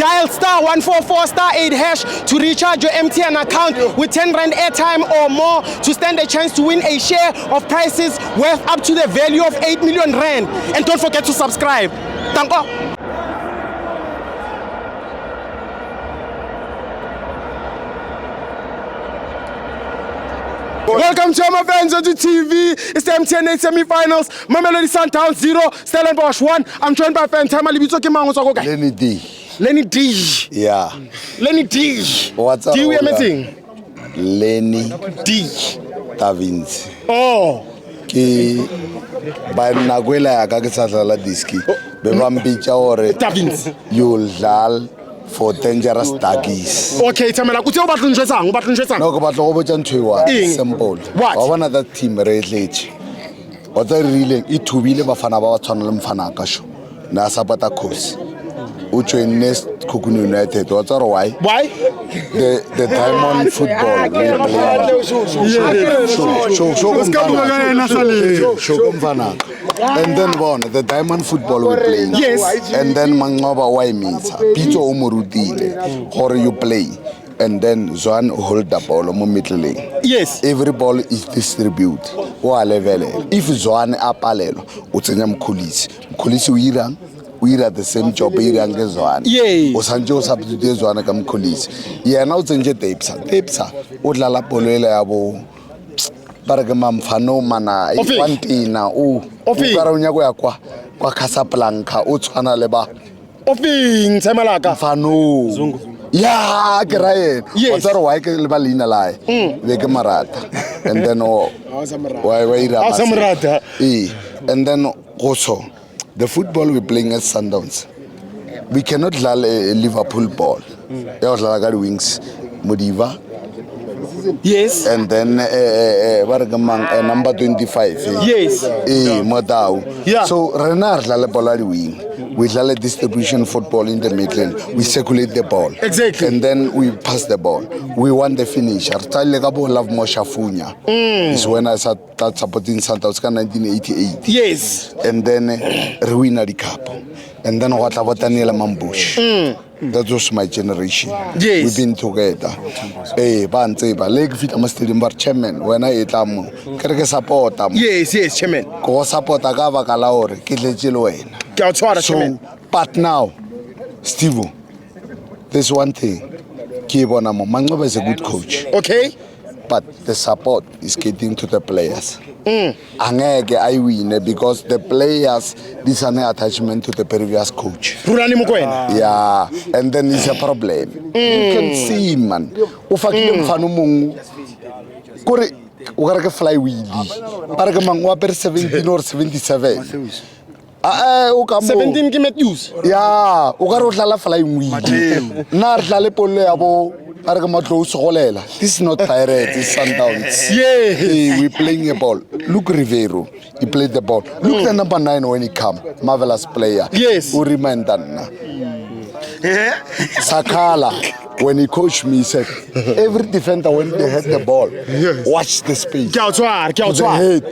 Dial *144*8# to recharge your MTN account with 10 Rand airtime or more to stand a chance to win a share of prizes worth up to the value of 8 million Rand. And don't forget to subscribe. Tanko. Welcome to my FANS Wethu TV. It's the MTN 8 semi-finals. Mamelodi Sundowns 0, Stellenbosch 1. I'm joined by fan time. Lenny D. Lenny D. Yeah. Lenny D. What's up? Do you hear me? Lenny D. Tavins. Oh. Ki ba nakwela ya ka ke sa dlala diski. Be ba mpitsa hore Tavins. You'll dlal for dangerous doggies. Okay, Tamela, kutse o batla njwetsang, o batla njwetsang. No, go batla go botsa ntwe wa simple. What? Wa bona that team re tletse. Wa tsa rile e thubile bafana ba tshwana le mfana ka sho. Na sapata khosi. O join next Kukuni United. What's our why? Why? The diamond football we play. And then the diamond football we play. Yes. And then Mangoba why means Pito Omurutile, or you play. And then Zwan hold the ball on middle lane. Yes. Every ball is distributed. If Zwan apalelo, Utsanyam Kulis. Kulis Uirang. We are the same job here and Gezwan. Yeah. Osanjo substitute Zwana kam Kulis. Yeah, now Zenje tapesa. Udlala Polele abo. Baragamam Fano mana Ifantina o Karunyako yakwa kwa Casablanca Utswana leba. Ofing Tamalaka Fano Zungu. Yeah, Graye. Yes. What's our why Balina lie? Vegamarata. And then Samarata. And then also the football we're playing at Sundowns, we cannot lal a Liverpool ball. There was like wings, Modiva. Yes. And then number 25. Yes. Modau. Yeah. So Renard lal ball wing. We lal a distribution football in the Midland. We circulate the ball. Exactly. And then we pass the ball. We want the finisher. Talegabo love Moshafunya. Is when I started supporting Sundowns in 1988. Yes. And then Rhulani the cup. And then what about Daniela Mambush? That was my generation. Yes. We've been together. Banzeba, leg fit am stadium bar chairman when I eat am. Kereke support am. Yes, chairman. Go support agava kalaore, kitlejilwen. So, but now, Steve, there's one thing. Kibonamo, Mangoba is a good coach. Okay. But the support is getting to the players. Angeke I win because the players this an attachment to the previous coach. Rhulani Mokoena. Yeah, and then it's a problem. You can see man. Ufakile mfano mungu. Kore ukarake fly wheelie. Parake mangwa per 17 or 77. 17 ki met use. Yeah, ukaro dlala flying wheelie. Na dlale polo yabo. This is not Pirates, it's Sundowns. Yeah. We're playing a ball. Look Rivero, he played the ball. Look the number 9 when he come. Marvelous player. Yes. Who remind Dana. Sakala, when he coached me, he said, every defender when they hit the ball, watch the space. To the head,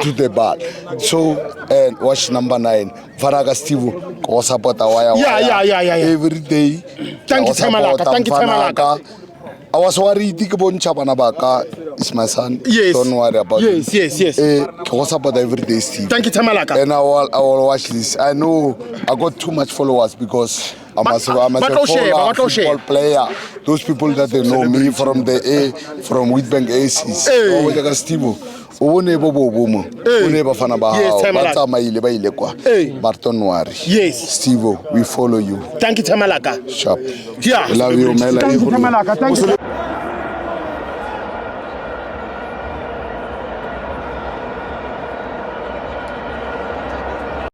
to the ball. So, and watch number 9. Faraga Steve, go support our every day. Thank you, Tamalaka. I was worried, Chabanabaka is my son. Yes. Don't worry about it. Yes. Go support every day, Steve. Thank you, Tamalaka. And I will watch this. I know I got too much followers because I'm a football player. Those people that they know me from from Wheatbank Aces. Steve. Yes, Steve, we follow you. Thank you, Tamalaka. Sharp. Yeah. Love you, Thank you, Tamalaka. Thank you.